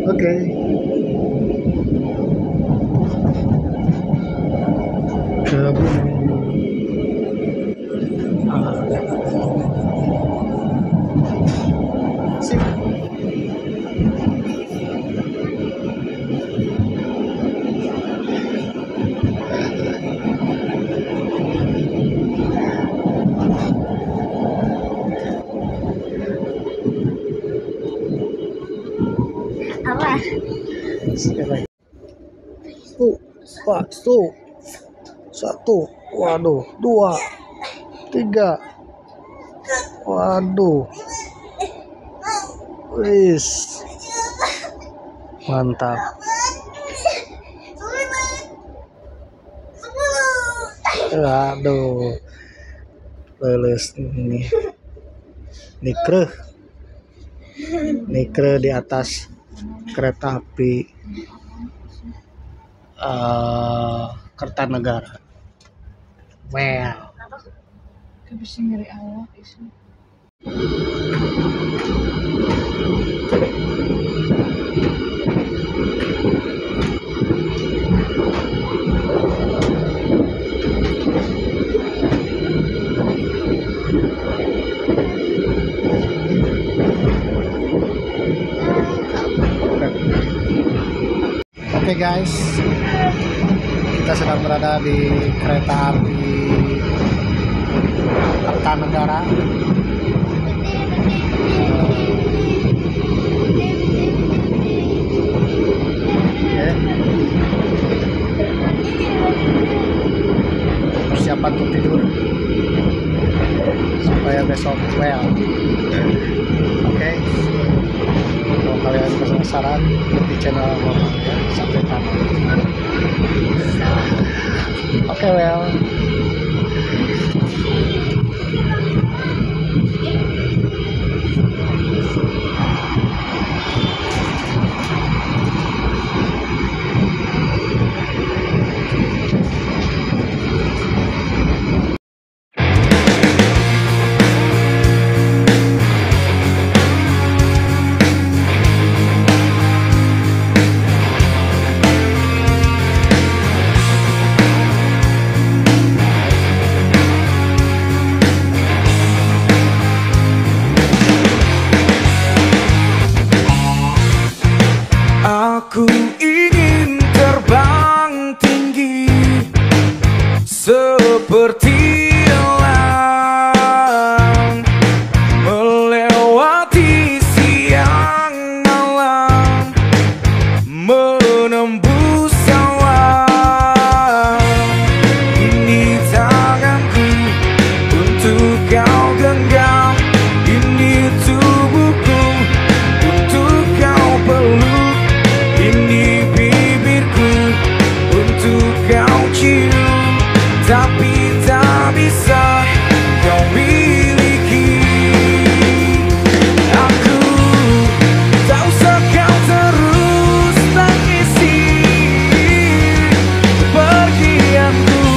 Oke. Sip. Apa? Satu, waduh, 2, 3, waduh, wis, mantap. Aduh, lulus ini, nikre di atas kereta api Kertanegara. Well, Bisa nyeri awak isu. Oke guys, kita sedang berada di kereta api Kertanegara. Persiapan untuk tidur supaya besok well. Oke. Kalau kalian penasaran, di channel Mama ya, sampai tamat. Oke, well. Aku ingin terbang tinggi seperti elang, melewati siang malam, menembus awan. Ini tanganku untuk kau genggam, ini tubuhku untuk kau peluk. Ini bibirku untuk kau cium, tapi tak bisa kau miliki. Aku tak usah kau terus tangisi kepergianku.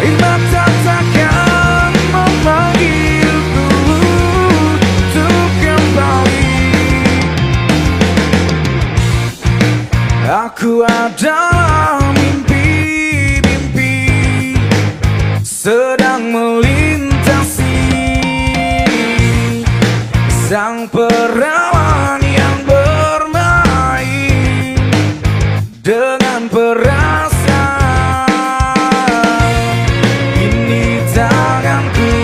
Air mata takkan memanggilku untuk kembali. Aku adalah mimpi-mimpi sedang melintasi sang perawan yang bermain dengan perasaan. Ini tanganku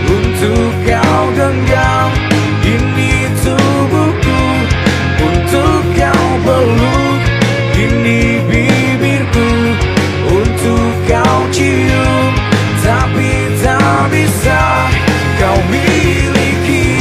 untuk kau genggam, ini tubuhku untuk kau peluk. Ini bibirku untuk kau cium, tapi tak bisa kau miliki.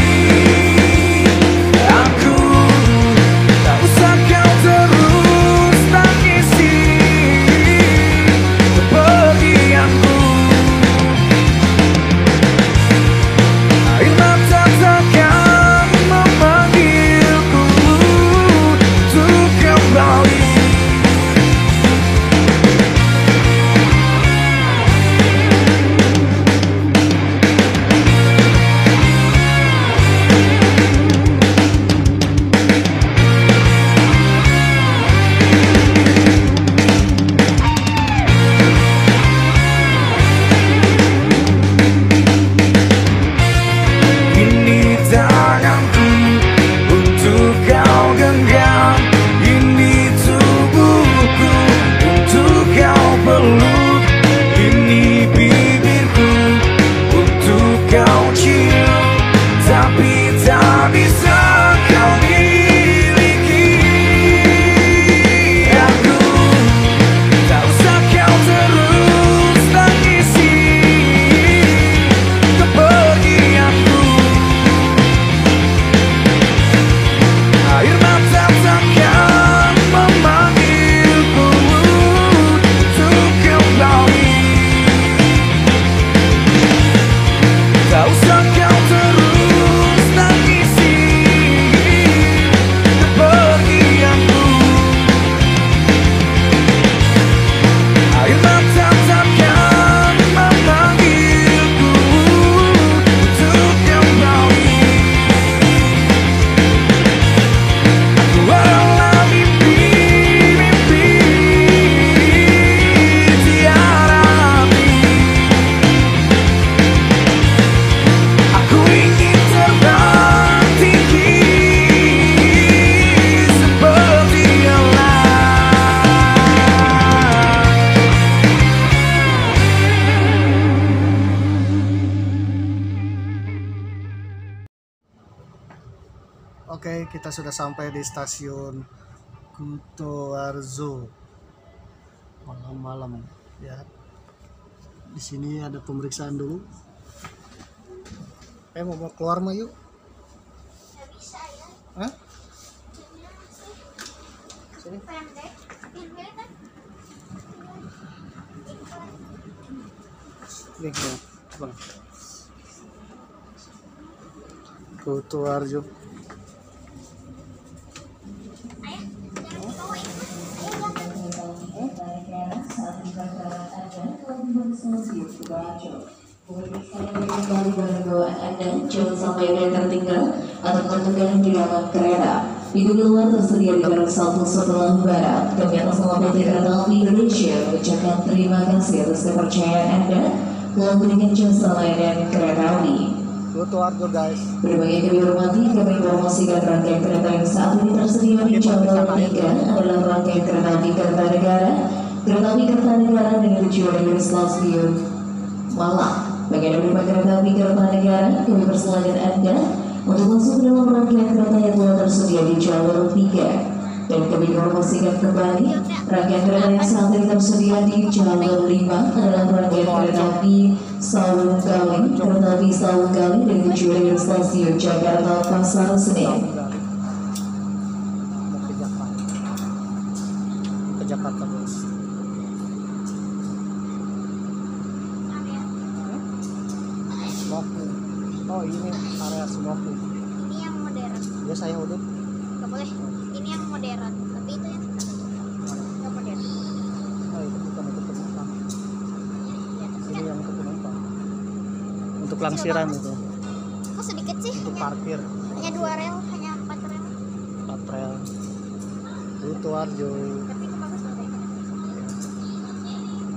Oke, kita sudah sampai di stasiun Kutoarjo malam-malam ya. Di sini ada pemeriksaan dulu. Mau keluar mah yuk. Nggak bisa ya. Hah? Sini. Pendek. Pendek kan? Nih, bang. Kutoarjo. Kembali bawaan Anda, jangan sampai ada yang tertinggal atau ketinggalan di dalam kereta. Pintu keluar tersedia di barat satu sebelah barat. Kami atas nama PT Kereta Api Indonesia mengucapkan terima kasih atas kepercayaan Anda dalam memberikan jasa layanan kereta api. Kutoarjo guys. Berbagai kami hormati, kami informasikan rangkaian kereta yang saat ini tersedia di jalur 3 adalah rangkaian kereta api Kertanegara, kereta api Kertanegara dengan tujuan dari stasiun Malang. Bagi Anda penumpang kereta api Kertanegara, kami persilakan Anda untuk masuk dalam rangkaian kereta yang telah tersedia di jalur 3. Dan kami informasikan kembali, rangkaian kereta yang saat ini tersedia di jalur 5 adalah rangkaian kereta api Sawung Galing, kereta api Sawung Galing dengan tujuan dari stasiun Jakarta Pasar Senen. Mau ke Jakarta bos. Smoking. Oh ini area smoking. Ini yang modern. Ya saya udah. Nggak boleh. Ini yang modern. Tapi itu yang nggak modern. Oh itu bukan untuk penumpang. Ini yang untuk penumpang. Untuk langsiran itu. Kok sedikit sih? Untuk parkir. Hanya 2 rel, hanya 4 rel. Patrel. Kutoarjo. Tapi itu bagus loh kayaknya.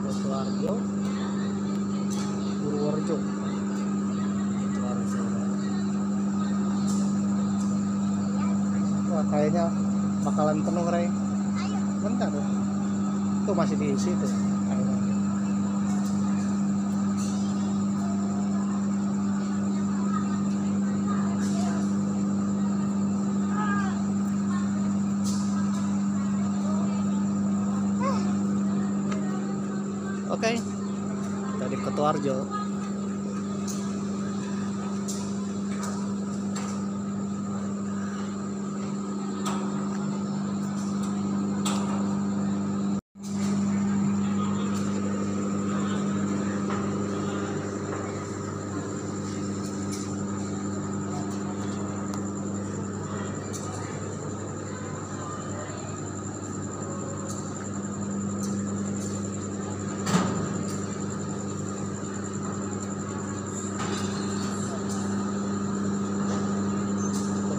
Kutoarjo. Purworejo. Kutoarjo. Wah kayaknya bakalan penuh Ray. Ayo. Bentar tuh. Tuh masih diisi tuh. Kayaknya. Oke, kita di Kutoarjo.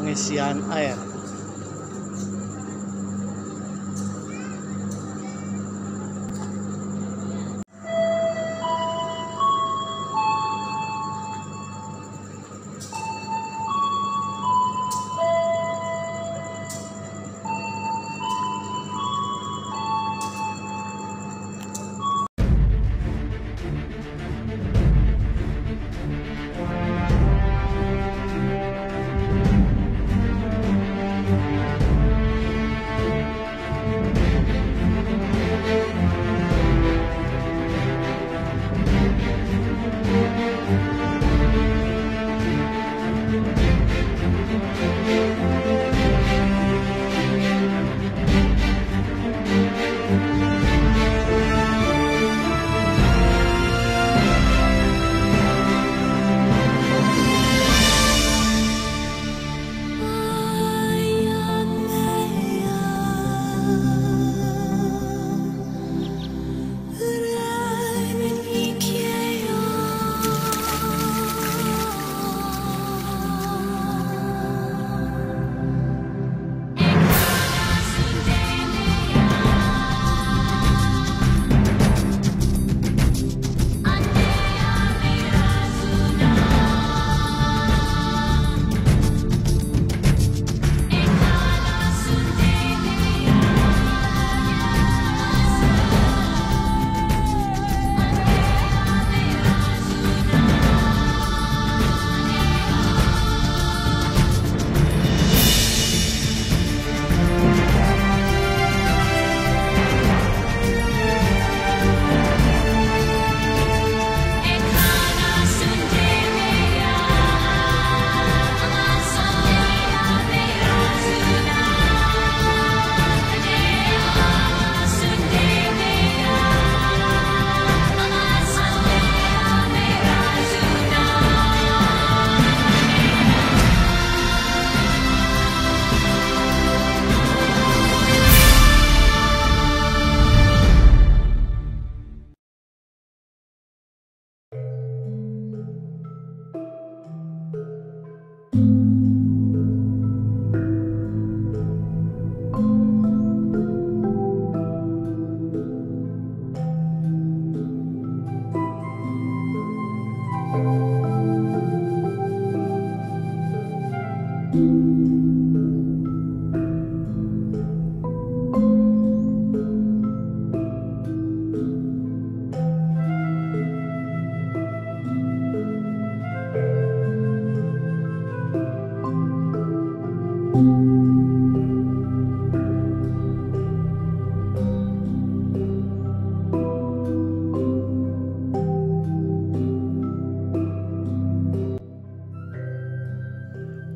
Pengisian air.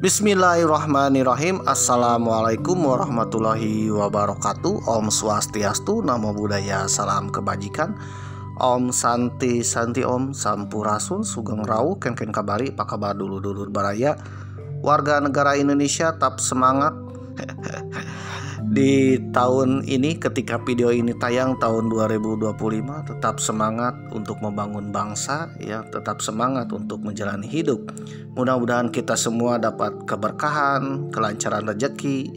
Bismillahirrahmanirrahim. Assalamualaikum warahmatullahi wabarakatuh. Om Swastiastu, Namo Buddhaya, salam kebajikan. Om Santi Santi Om Sampurasun, Sugeng Rau, Ken Kabari, Pakabar dulur-dulur baraya. Warga negara Indonesia tetap semangat. Di tahun ini ketika video ini tayang tahun 2025, tetap semangat untuk membangun bangsa ya, tetap semangat untuk menjalani hidup. Mudah-mudahan kita semua dapat keberkahan, kelancaran rezeki,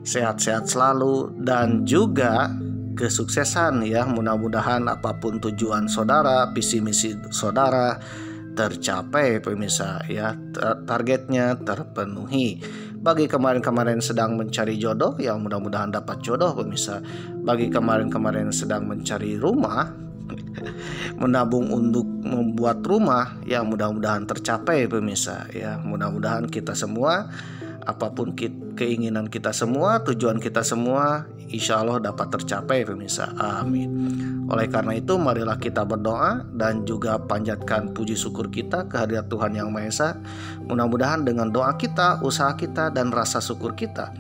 sehat-sehat selalu, dan juga kesuksesan ya. Mudah-mudahan apapun tujuan saudara, visi misi saudara tercapai pemirsa ya, targetnya terpenuhi. Bagi kemarin-kemarin sedang mencari jodoh, ya mudah-mudahan dapat jodoh pemirsa. Bagi kemarin-kemarin sedang mencari rumah, menabung untuk membuat rumah, ya mudah-mudahan tercapai pemirsa ya. Mudah-mudahan kita semua, apapun keinginan kita semua, tujuan kita semua, insya Allah dapat tercapai pemirsa. Amin. Oleh karena itu marilah kita berdoa dan juga panjatkan puji syukur kita kehadirat Tuhan Yang Maha Esa. Mudah-mudahan dengan doa kita, usaha kita, dan rasa syukur kita,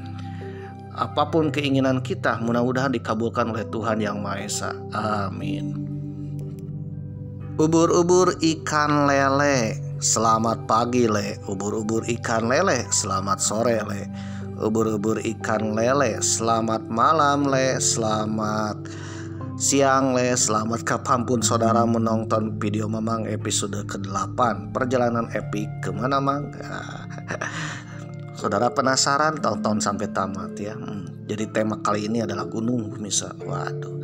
apapun keinginan kita mudah-mudahan dikabulkan oleh Tuhan Yang Maha Esa. Amin. Ubur-ubur ikan lele, selamat pagi le. Ubur-ubur ikan lele, selamat sore le. Ubur-ubur ikan lele, selamat malam le. Selamat siang le. Selamat kapanpun saudara menonton video Mamang episode ke-8 Perjalanan Epik Kemana Mang. Saudara penasaran, tonton sampai tamat ya. Jadi tema kali ini adalah gunung pemirsa. Waduh.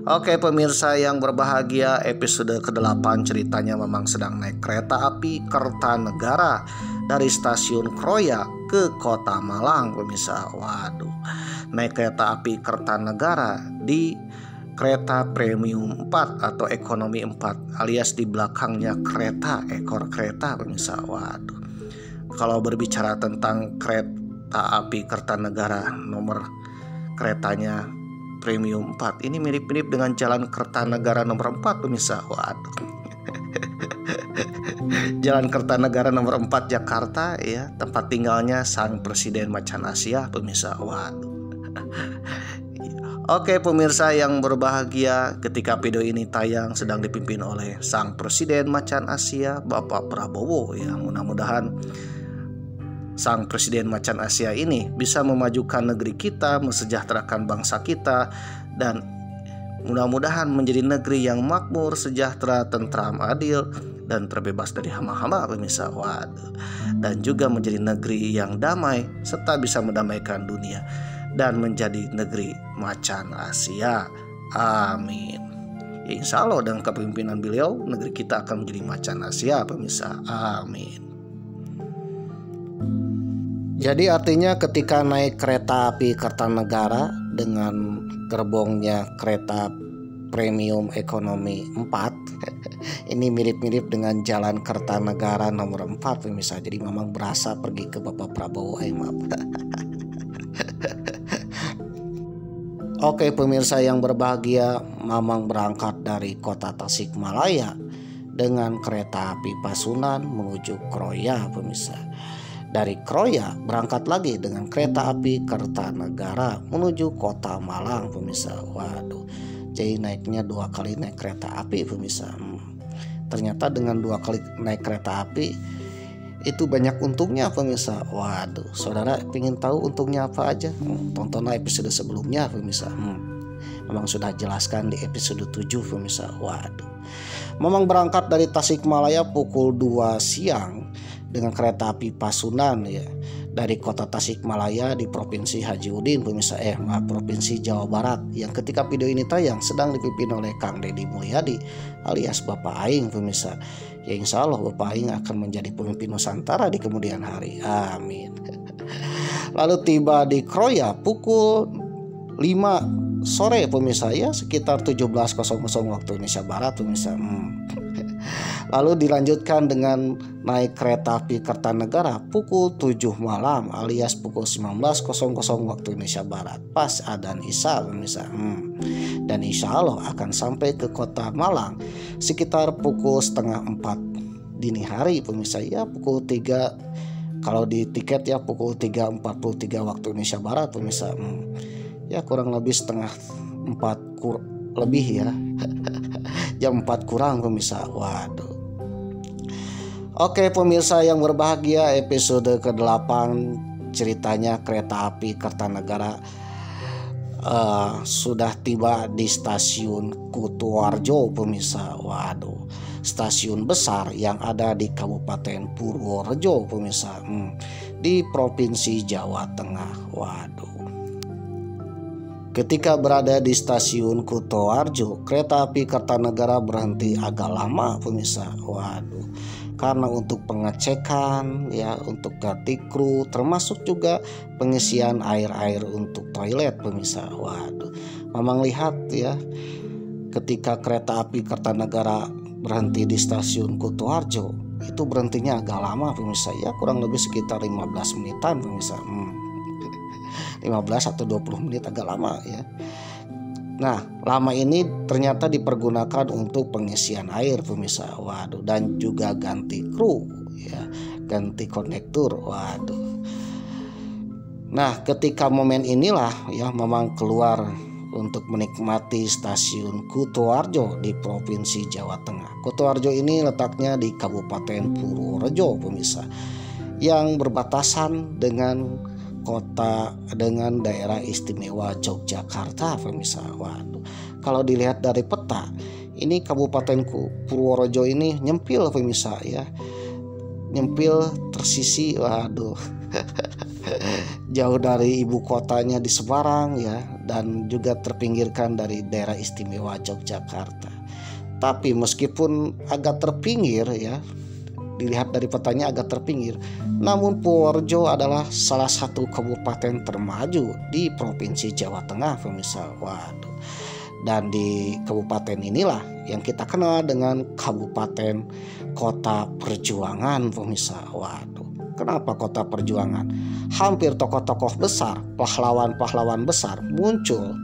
Oke pemirsa yang berbahagia, episode ke-8 ceritanya Mamang sedang naik kereta api Kertanegara dari stasiun Kroya ke Kota Malang pemirsa. Waduh. Naik kereta api Kertanegara di kereta premium 4 atau ekonomi 4, alias di belakangnya kereta, ekor kereta pemirsa. Waduh. Kalau berbicara tentang kereta api Kertanegara, nomor keretanya premium 4, ini mirip-mirip dengan jalan Kertanegara nomor 4 pemirsa. Waduh. Jalan Kertanegara nomor 4 Jakarta ya, tempat tinggalnya Sang Presiden Macan Asia pemirsa. Waduh. Oke pemirsa yang berbahagia, ketika video ini tayang sedang dipimpin oleh Sang Presiden Macan Asia Bapak Prabowo ya. Mudah-mudahan Sang Presiden Macan Asia ini bisa memajukan negeri kita, mensejahterakan bangsa kita, dan mudah-mudahan menjadi negeri yang makmur, sejahtera, tentram, adil, dan terbebas dari hama-hama pemirsa. Waduh. Dan juga menjadi negeri yang damai serta bisa mendamaikan dunia dan menjadi negeri Macan Asia. Amin. Ya, insya Allah dengan kepemimpinan beliau negeri kita akan menjadi Macan Asia pemirsa. Amin. Jadi artinya ketika naik kereta api Kertanegara dengan gerbongnya kereta premium ekonomi 4 ini mirip-mirip dengan jalan Kertanegara nomor 4 pemirsa. Jadi memang berasa pergi ke Bapak Prabowo. Maaf. Oke pemirsa yang berbahagia, Mamang berangkat dari kota Tasikmalaya dengan kereta api Pasundan menuju Kroya pemirsa. Dari Kroya berangkat lagi dengan kereta api Kertanegara menuju Kota Malang pemirsa. Waduh. Jadi naiknya 2 kali naik kereta api pemirsa. Ternyata dengan 2 kali naik kereta api itu banyak untungnya pemirsa. Waduh, saudara ingin tahu untungnya apa aja? Tontonlah episode sebelumnya pemirsa. Memang sudah jelaskan di episode 7 pemirsa. Waduh. Memang berangkat dari Tasikmalaya pukul 2 siang dengan kereta api Pasundan ya, dari kota Tasikmalaya di Provinsi Haji Udin pemirsa. Provinsi Jawa Barat, yang ketika video ini tayang sedang dipimpin oleh Kang Deddy Mulyadi alias Bapak Aing pemirsa. Ya insya Allah Bapak Aing akan menjadi pemimpin Nusantara di kemudian hari. Amin. Lalu tiba di Kroya pukul 5 sore pemirsa ya, sekitar 17.00 waktu Indonesia Barat pemirsa. Lalu dilanjutkan dengan naik kereta api Kertanegara pukul 7 malam alias pukul 19.00 waktu Indonesia Barat, pas adzan Isya pemirsa. Dan insya Allah akan sampai ke Kota Malang sekitar pukul 3:30 dini hari pemirsa ya, pukul 3 Kalau di tiket ya pukul 3.43 waktu Indonesia Barat pemirsa. Ya kurang lebih setengah 4 lebih ya. Jam 4 kurang pemirsa. Waduh. Oke pemirsa yang berbahagia, episode ke-8 ceritanya kereta api Kertanegara sudah tiba di stasiun Kutoarjo pemirsa. Waduh, stasiun besar yang ada di Kabupaten Purworejo pemirsa, di Provinsi Jawa Tengah. Waduh. Ketika berada di stasiun Kutoarjo, kereta api Kertanegara berhenti agak lama pemirsa. Waduh. Karena untuk pengecekan ya, untuk ganti kru, termasuk juga pengisian air untuk toilet pemirsa. Waduh, Mamang lihat ya, ketika kereta api Kertanegara berhenti di stasiun Kutoarjo, itu berhentinya agak lama pemirsa, ya kurang lebih sekitar 15 menitan pemirsa. 15 atau 20 menit, agak lama ya. Nah, lama ini ternyata dipergunakan untuk pengisian air pemirsa. Waduh, dan juga ganti kru ya, ganti kondektur. Waduh. Nah, ketika momen inilah ya Mamang keluar untuk menikmati stasiun Kutoarjo di Provinsi Jawa Tengah. Kutoarjo ini letaknya di Kabupaten Purworejo pemirsa, yang berbatasan dengan daerah istimewa Yogyakarta pemirsa. Waduh, kalau dilihat dari peta, ini Kabupaten Purworejo ini nyempil pemirsa ya, nyempil tersisi. Waduh. Jauh dari ibu kotanya di Semarang ya, dan juga terpinggirkan dari daerah istimewa Yogyakarta. Tapi meskipun agak terpinggir ya, dilihat dari petanya agak terpinggir, namun Purworejo adalah salah satu kabupaten termaju di Provinsi Jawa Tengah pemirsa. Waduh. Dan di kabupaten inilah yang kita kenal dengan Kabupaten Kota Perjuangan pemirsa. Waduh. Kenapa Kota Perjuangan? Hampir tokoh-tokoh besar, pahlawan-pahlawan besar muncul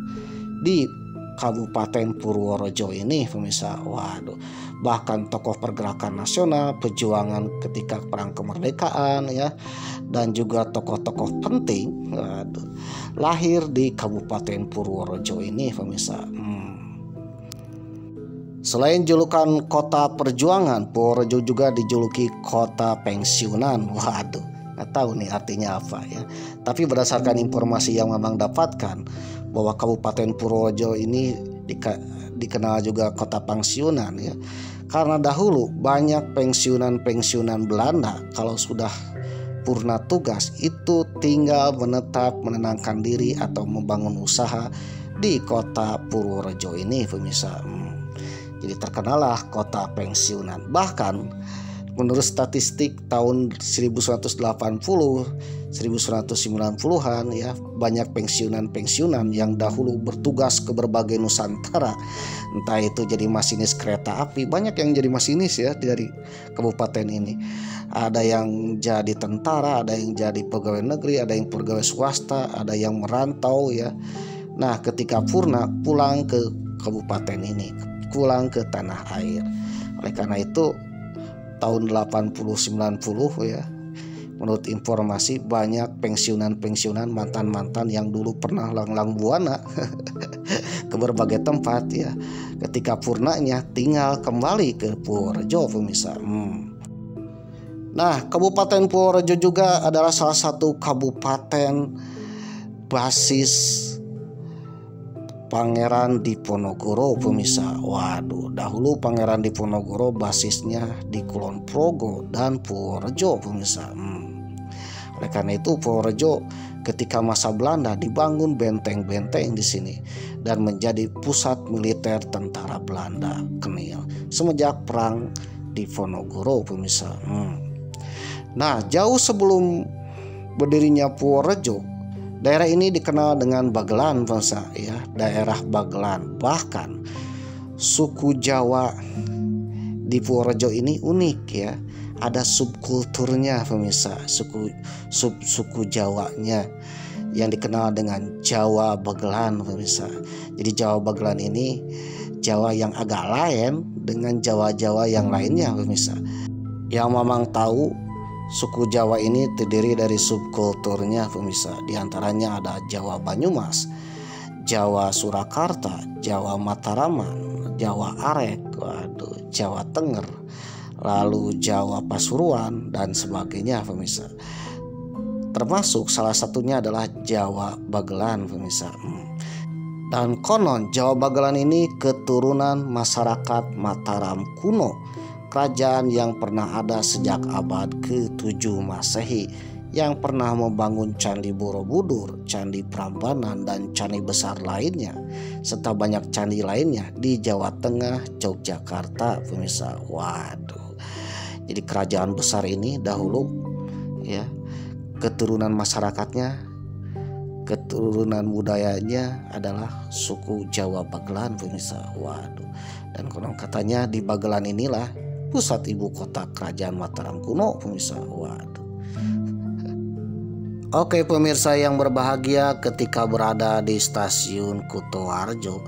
di Kabupaten Purworejo ini pemirsa. Waduh, bahkan tokoh pergerakan nasional, perjuangan ketika perang kemerdekaan ya, dan juga tokoh-tokoh penting, waduh, lahir di Kabupaten Purworejo ini pemirsa. Selain julukan Kota Perjuangan, Purworejo juga dijuluki Kota Pensiunan. Waduh, nggak tahu nih artinya apa ya. Tapi berdasarkan informasi yang Mamang dapatkan, bahwa Kabupaten Purworejo ini dikenal juga kota pensiunan ya, karena dahulu banyak pensiunan Belanda kalau sudah purna tugas itu tinggal menetap, menenangkan diri atau membangun usaha di kota Purworejo ini pemirsa. Jadi terkenallah kota pensiunan. Bahkan menurut statistik tahun 1990-1990-an ya, banyak pensiunan yang dahulu bertugas ke berbagai nusantara, entah itu jadi masinis kereta api, banyak yang jadi masinis ya dari kabupaten ini. Ada yang jadi tentara, ada yang jadi pegawai negeri, ada yang pegawai swasta, ada yang merantau ya. Nah, ketika purna pulang ke kabupaten ini, pulang ke tanah air. Oleh karena itu tahun 80-90 ya, menurut informasi banyak pensiunan mantan yang dulu pernah langlang buana ke berbagai tempat ya, ketika purnanya tinggal kembali ke Purworejo pemirsa. Nah, Kabupaten Purworejo juga adalah salah satu kabupaten basis Pangeran Diponegoro pemirsa. Waduh, dahulu Pangeran Diponegoro basisnya di Kulon Progo dan Purworejo pemirsa. Oleh karena itu Purworejo ketika masa Belanda dibangun benteng-benteng di sini dan menjadi pusat militer tentara Belanda Kenil semenjak perang Diponegoro pemirsa. Nah, jauh sebelum berdirinya Purworejo, daerah ini dikenal dengan Bagelan pemirsa ya, daerah Bagelan. Bahkan suku Jawa di Purworejo ini unik ya, ada subkulturnya pemirsa, suku Jawanya yang dikenal dengan Jawa Bagelan pemirsa. Jadi Jawa Bagelan ini Jawa yang agak lain dengan Jawa yang lainnya pemirsa. Yang Mamang tahu, Suku Jawa ini terdiri dari subkulturnya pemirsa. Di antaranya ada Jawa Banyumas, Jawa Surakarta, Jawa Mataraman, Jawa Arek, Jawa Tenger, lalu Jawa Pasuruan dan sebagainya pemirsa. Termasuk salah satunya adalah Jawa Bagelan pemirsa. Dan konon Jawa Bagelan ini keturunan masyarakat Mataram kuno, kerajaan yang pernah ada sejak abad ke-7 Masehi, yang pernah membangun Candi Borobudur, Candi Prambanan, dan candi besar lainnya, serta banyak candi lainnya di Jawa Tengah, Yogyakarta pemirsa. Waduh, jadi kerajaan besar ini dahulu ya, keturunan masyarakatnya, keturunan budayanya adalah suku Jawa Bagelan pemirsa. Waduh, dan konon katanya di Bagelan inilah pusat ibu kota kerajaan Mataram kuno pemirsa. Waduh. Oke pemirsa yang berbahagia, ketika berada di stasiun Kutoarjo,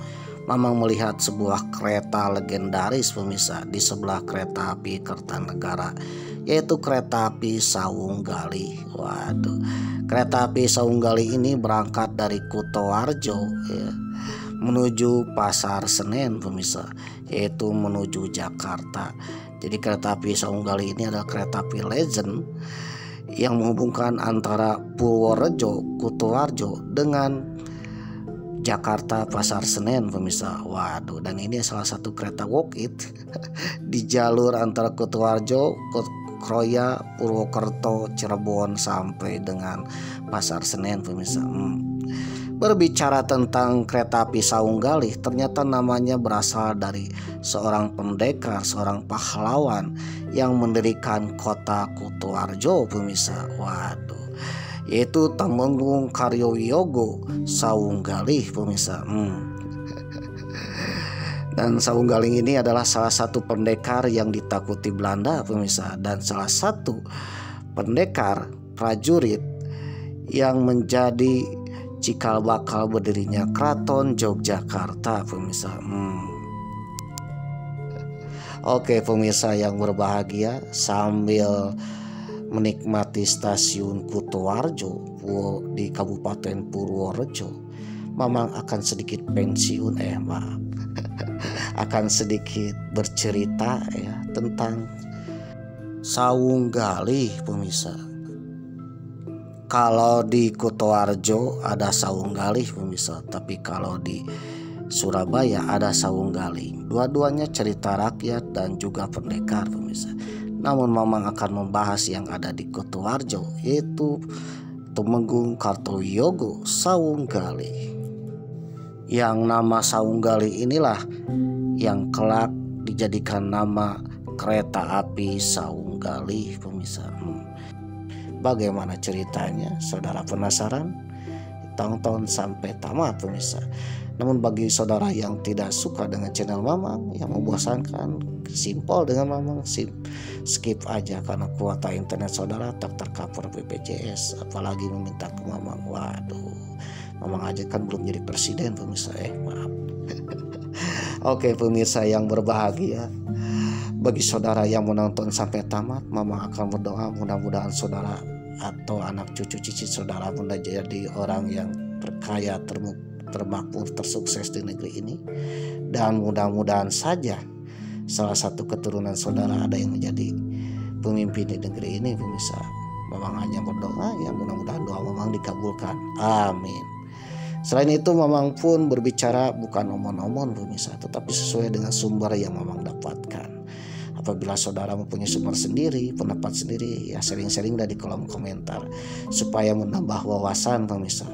Mamang melihat sebuah kereta legendaris pemirsa di sebelah kereta api Kertanegara, yaitu kereta api Sawunggali. Waduh, kereta api Sawunggali ini berangkat dari Kutoarjo ya, menuju Pasar Senen pemirsa, yaitu menuju Jakarta. Jadi kereta api Sawunggali ini adalah kereta api legend yang menghubungkan antara Purworejo, Kutoarjo dengan Jakarta Pasar Senen pemirsa. Waduh, dan ini salah satu kereta walk-it di jalur antara Kutoarjo, Kroya, Purwokerto, Cirebon sampai dengan Pasar Senen pemirsa. Berbicara tentang kereta api Sawunggali, ternyata namanya berasal dari seorang pendekar, seorang pahlawan yang mendirikan kota Kutoarjo pemirsa. Waduh, yaitu Temenggung Karyowiyogo Sawunggali pemirsa. Dan Sawunggali ini adalah salah satu pendekar yang ditakuti Belanda pemirsa, dan salah satu pendekar prajurit yang menjadi cikal bakal berdirinya Keraton Yogyakarta pemirsa. Oke pemirsa yang berbahagia, sambil menikmati stasiun Kutoarjo di Kabupaten Purworejo, Mamang akan sedikit pensiun akan sedikit bercerita ya tentang Sawunggali pemirsa. Kalau di Kutoarjo ada Sawunggali pemirsa, tapi kalau di Surabaya ada Sawunggali. Dua-duanya cerita rakyat dan juga pendekar pemirsa. Namun Mamang akan membahas yang ada di Kutoarjo, yaitu Temenggung Kartowiyogo Sawunggali. Yang nama Sawunggali inilah yang kelak dijadikan nama kereta api Sawunggali pemirsa. Bagaimana ceritanya? Saudara penasaran? Tonton sampai tamat pemirsa. Namun bagi saudara yang tidak suka dengan channel Mamang, yang membosankan, simpel dengan Mamang, skip aja karena kuota internet saudara tak tercover BPJS, apalagi meminta ke Mamang. Waduh, Mamang aja kan belum jadi presiden pemirsa. Maaf. Oke pemirsa yang berbahagia, bagi saudara yang menonton sampai tamat, Mamang akan berdoa mudah-mudahan saudara atau anak cucu cicit saudara menjadi orang yang terkaya, termakmur, tersukses di negeri ini. Dan mudah-mudahan saja salah satu keturunan saudara ada yang menjadi pemimpin di negeri ini pemirsa. Mamang hanya berdoa ya, mudah-mudahan doa Mamang dikabulkan, amin. Selain itu Mamang pun berbicara bukan omon-omon pemirsa, tetapi sesuai dengan sumber yang Mamang dapatkan. Apabila saudara mempunyai sumber sendiri, pendapat sendiri, ya sharing-sharing dari kolom komentar supaya menambah wawasan pemirsa.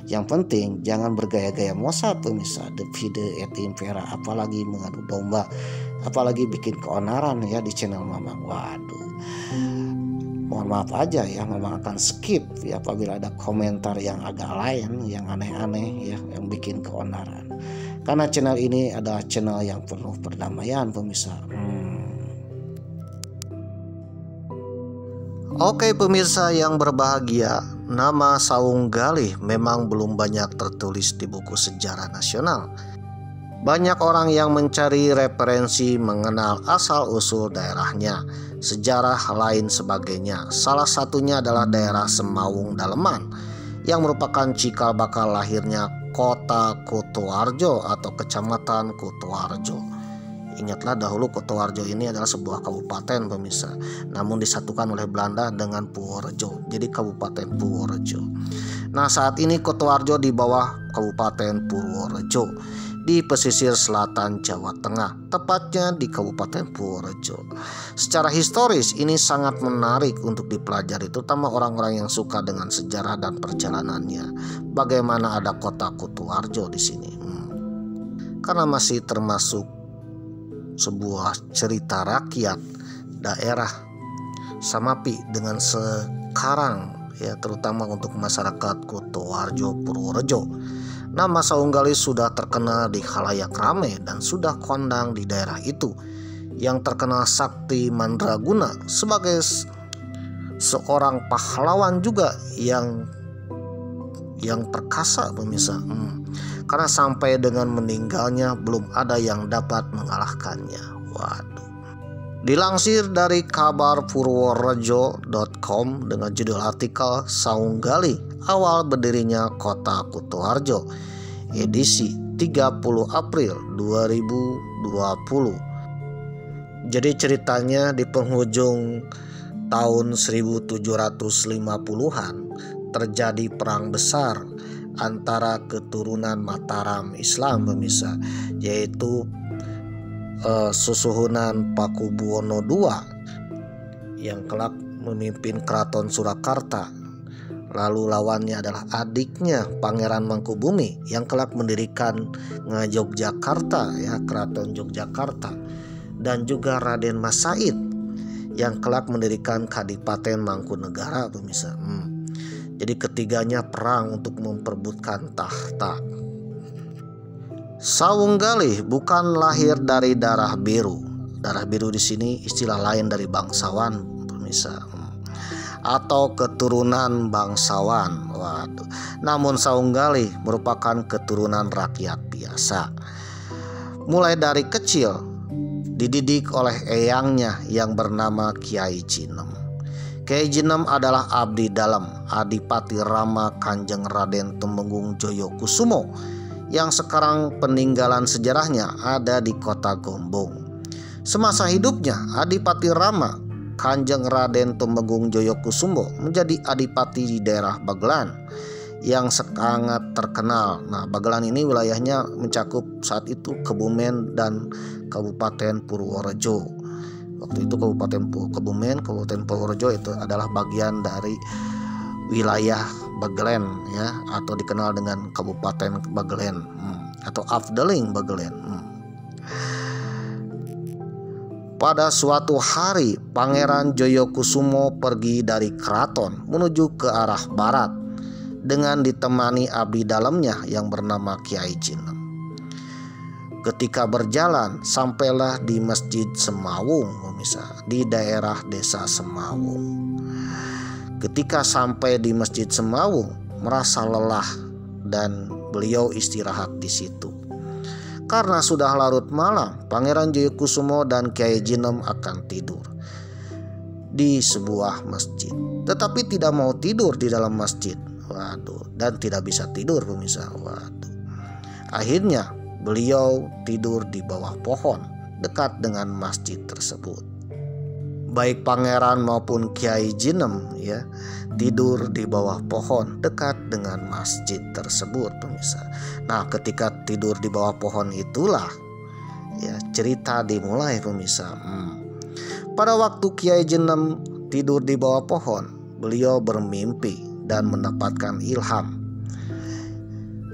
Yang penting jangan bergaya-gaya mosat pemirsa, divide et impera, apalagi mengadu domba, apalagi bikin keonaran ya di channel Mamang. Waduh, mohon maaf aja ya, Mamang akan skip ya apabila ada komentar yang agak lain, yang aneh-aneh ya, yang bikin keonaran. Karena channel ini adalah channel yang penuh perdamaian pemirsa. Oke pemirsa yang berbahagia, nama Sawunggali memang belum banyak tertulis di buku sejarah nasional. Banyak orang yang mencari referensi mengenal asal-usul daerahnya, sejarah lain sebagainya. Salah satunya adalah daerah Semawung Daleman yang merupakan cikal bakal lahirnya kota Kutoarjo atau kecamatan Kutoarjo. Ingatlah dahulu Kutoarjo ini adalah sebuah kabupaten pemirsa, namun disatukan oleh Belanda dengan Purworejo, jadi Kabupaten Purworejo. Nah, saat ini Kutoarjo di bawah Kabupaten Purworejo di pesisir selatan Jawa Tengah, tepatnya di Kabupaten Purworejo. Secara historis ini sangat menarik untuk dipelajari, terutama orang-orang yang suka dengan sejarah dan perjalanannya. Bagaimana ada kota Kutoarjo di sini? Karena masih termasuk sebuah cerita rakyat daerah Samapi dengan sekarang, ya, terutama untuk masyarakat Kutoarjo Purworejo. Nama Saunggali sudah terkenal di khalayak ramai dan sudah kondang di daerah itu, yang terkenal sakti mandraguna sebagai seorang pahlawan juga yang perkasa pemirsa. Karena sampai dengan meninggalnya belum ada yang dapat mengalahkannya. Waduh. Dilansir dari kabar purworejo.com dengan judul artikel Saunggali awal berdirinya kota Kutoarjo, edisi 30 April 2020. Jadi ceritanya di penghujung tahun 1750-an terjadi perang besar antara keturunan Mataram Islam pemirsa, yaitu Susuhunan Pakubuwono II yang kelak memimpin Keraton Surakarta. Lalu lawannya adalah adiknya Pangeran Mangkubumi yang kelak mendirikan Ngayogyakarta, ya, Keraton Yogyakarta, dan juga Raden Mas Said yang kelak mendirikan Kadipaten Mangkunegara pemirsa. Jadi ketiganya perang untuk memperebutkan tahta. Saunggali bukan lahir dari darah biru. Darah biru di sini istilah lain dari bangsawan pemirsa, atau keturunan bangsawan. Waduh. Namun Saunggali merupakan keturunan rakyat biasa. Mulai dari kecil dididik oleh eyangnya yang bernama Kiai Jinem. Kiai Jinem adalah abdi dalam Adipati Rama Kanjeng Raden Tumenggung Joyokusumo yang sekarang peninggalan sejarahnya ada di kota Gombong. Semasa hidupnya Adipati Rama Kanjeng Raden Tumenggung Joyokusumo menjadi adipati di daerah Bagelan yang sangat terkenal. Nah, Bagelan ini wilayahnya mencakup saat itu Kebumen dan Kabupaten Purworejo. Waktu itu Kabupaten Kebumen, Kabupaten Purworejo itu adalah bagian dari wilayah Bagelen, ya, atau dikenal dengan Kabupaten Bagelen atau Afdeling Bagelen. Pada suatu hari Pangeran Joyokusumo pergi dari keraton menuju ke arah barat dengan ditemani abdi dalamnya yang bernama Kiai Jinem. Ketika berjalan sampailah di Masjid Semawung pemirsa, di daerah desa Semawung. Ketika sampai di Masjid Semawung merasa lelah dan beliau istirahat di situ. Karena sudah larut malam, Pangeran Joyokusumo dan Kiai Jinem akan tidur di sebuah masjid. Tetapi tidak mau tidur di dalam masjid. Waduh, dan tidak bisa tidur pemirsa. Waduh. Akhirnya beliau tidur di bawah pohon dekat dengan masjid tersebut. Baik Pangeran maupun Kiai Jinem, ya, tidur di bawah pohon dekat dengan masjid tersebut pemirsa. Nah, ketika tidur di bawah pohon itulah, ya, cerita dimulai pemirsa. Pada waktu Kiai Jinem tidur di bawah pohon, beliau bermimpi dan mendapatkan ilham.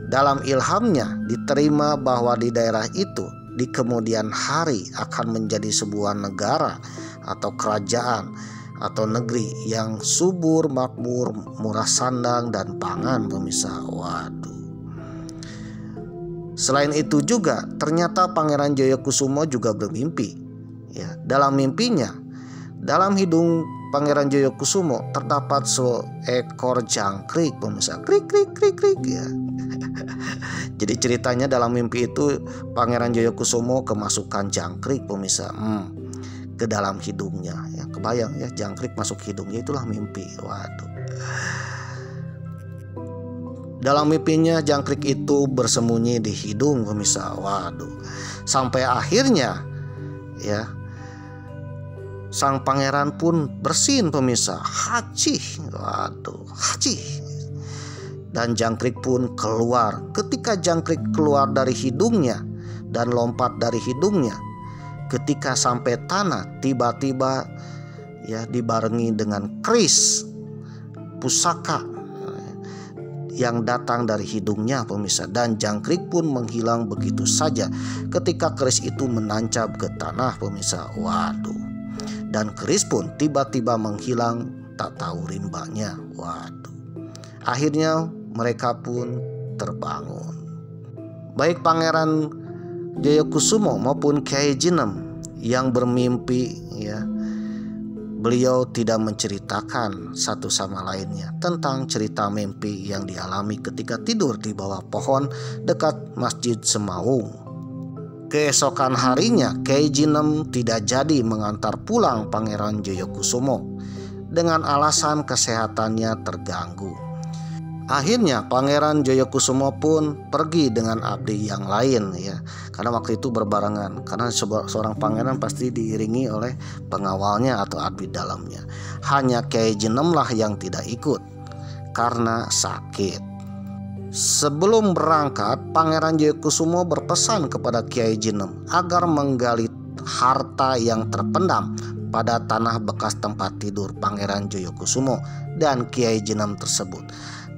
Dalam ilhamnya diterima bahwa di daerah itu di kemudian hari akan menjadi sebuah negara atau kerajaan atau negeri yang subur, makmur, murah sandang dan pangan pemirsa. Waduh. Selain itu juga ternyata Pangeran Joyokusumo juga bermimpi. Ya, dalam mimpinya, dalam hidung Pangeran Joyokusumo terdapat seekor jangkrik pemirsa. Krik krik krik krik, ya. Jadi ceritanya dalam mimpi itu Pangeran Jayakusumo kemasukan jangkrik pemirsa, ke dalam hidungnya. Ya, kebayang ya, jangkrik masuk hidungnya, itulah mimpi. Waduh. Dalam mimpinya jangkrik itu bersembunyi di hidung pemirsa. Waduh. Sampai akhirnya ya sang pangeran pun bersin pemirsa. Hacih. Waduh, hacih. Dan jangkrik pun keluar. Ketika jangkrik keluar dari hidungnya dan lompat dari hidungnya, ketika sampai tanah, tiba-tiba ya dibarengi dengan keris pusaka yang datang dari hidungnya pemirsa, dan jangkrik pun menghilang begitu saja ketika keris itu menancap ke tanah pemirsa. Waduh. Dan keris pun tiba-tiba menghilang, tak tahu rimbanya. Waduh. Akhirnya mereka pun terbangun. Baik Pangeran Jayakusumo maupun Kyai Jinem yang bermimpi ya, beliau tidak menceritakan satu sama lainnya tentang cerita mimpi yang dialami ketika tidur di bawah pohon dekat Masjid Semaung. Keesokan harinya Kyai Jinem tidak jadi mengantar pulang Pangeran Jayakusumo dengan alasan kesehatannya terganggu. Akhirnya Pangeran Jayakusumo pun pergi dengan abdi yang lain ya, karena waktu itu berbarengan, karena seorang pangeran pasti diiringi oleh pengawalnya atau abdi dalamnya. Hanya Kyai Jinem lah yang tidak ikut karena sakit. Sebelum berangkat, Pangeran Jayakusumo berpesan kepada Kyai Jinem agar menggali harta yang terpendam pada tanah bekas tempat tidur Pangeran Jayakusumo dan Kyai Jinem tersebut,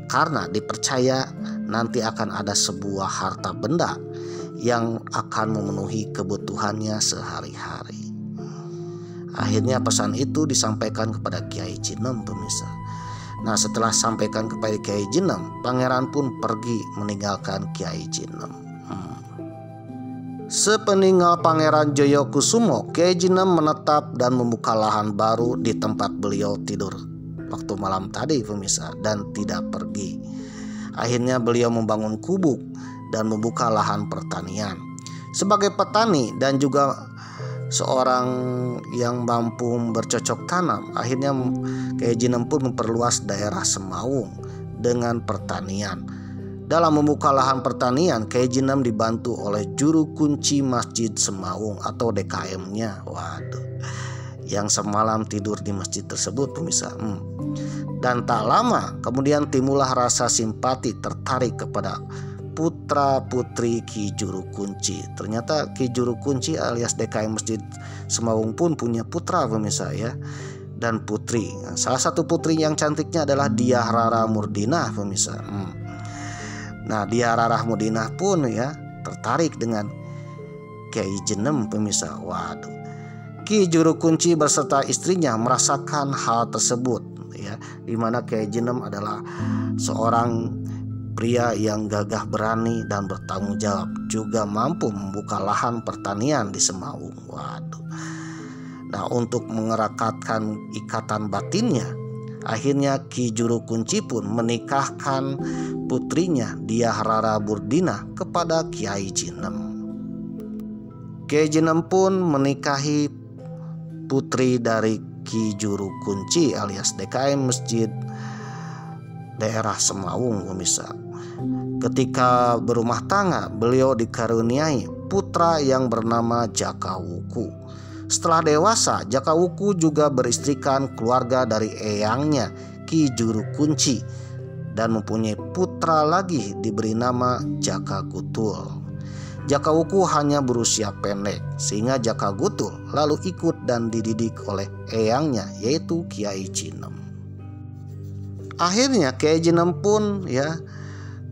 karena dipercaya nanti akan ada sebuah harta benda yang akan memenuhi kebutuhannya sehari-hari. Akhirnya pesan itu disampaikan kepada Kyai Jinem pemirsa. Nah, setelah sampaikan kepada Kyai Jinem, pangeran pun pergi meninggalkan Kyai Jinem. Sepeninggal Pangeran Jayakusumo, Kyai Jinem menetap dan membuka lahan baru di tempat beliau tidur waktu malam tadi pemirsa, dan tidak pergi. Akhirnya beliau membangun gubuk dan membuka lahan pertanian. Sebagai petani dan juga seorang yang mampu bercocok tanam, akhirnya Kyai Jinem pun memperluas daerah Semaung dengan pertanian. Dalam membuka lahan pertanian, Kyai Jinem dibantu oleh juru kunci Masjid Semaung atau DKM-nya. Waduh, yang semalam tidur di masjid tersebut pemirsa. Dan tak lama kemudian timbullah rasa simpati tertarik kepada putra putri Ki Juru Kunci. Ternyata Ki Juru Kunci alias DKM Masjid Semaung pun punya putra pemirsa ya, dan putri. Salah satu putri yang cantiknya adalah Dyah Rara Murdinah pemirsa. Nah, Dyah Rara Murdinah pun ya tertarik dengan Kyai Jinem pemirsa. Waduh. Ki Juru Kunci beserta istrinya merasakan hal tersebut ya, di mana Kyai Jinem adalah seorang pria yang gagah berani dan bertanggung jawab, juga mampu membuka lahan pertanian di Semaung. Waduh. Nah, untuk mengerakatkan ikatan batinnya, akhirnya Ki Juru Kunci pun menikahkan putrinya Dyah Rara Murdinah kepada Kyai Jinem. Kyai Jinem pun menikahi putri dari Ki Juru Kunci alias DKM Masjid daerah Semaung pemirsa. Ketika berumah tangga, beliau dikaruniai putra yang bernama Jakawuku. Setelah dewasa, Jakawuku juga beristrikan keluarga dari eyangnya Ki Juru Kunci dan mempunyai putra lagi diberi nama Jakagutul. Jakawuku hanya berusia pendek, sehingga Jakagutul lalu ikut dan dididik oleh eyangnya yaitu Kyai Jinem. Akhirnya Kyai Jinem pun ya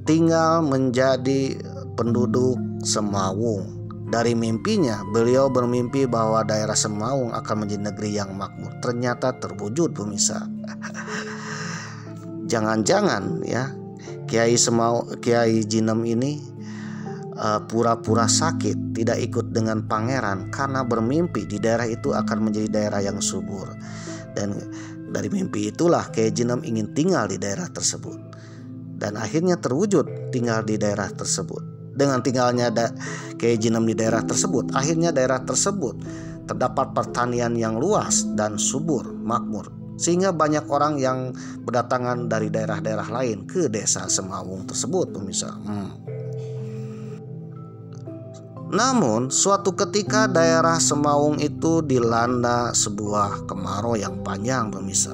tinggal menjadi penduduk Semaung. Dari mimpinya, beliau bermimpi bahwa daerah Semaung akan menjadi negeri yang makmur. Ternyata terwujud pemirsa. Jangan-jangan ya Kyai Jinem ini pura-pura sakit, tidak ikut dengan pangeran karena bermimpi di daerah itu akan menjadi daerah yang subur. Dan dari mimpi itulah Kyai Jinem ingin tinggal di daerah tersebut, dan akhirnya terwujud tinggal di daerah tersebut. Dengan tinggalnya Kiai Jinem di daerah tersebut, akhirnya daerah tersebut terdapat pertanian yang luas dan subur, makmur, sehingga banyak orang yang berdatangan dari daerah-daerah lain ke desa Semawung tersebut, pemirsa. Namun suatu ketika daerah Semawung itu dilanda sebuah kemarau yang panjang, pemirsa,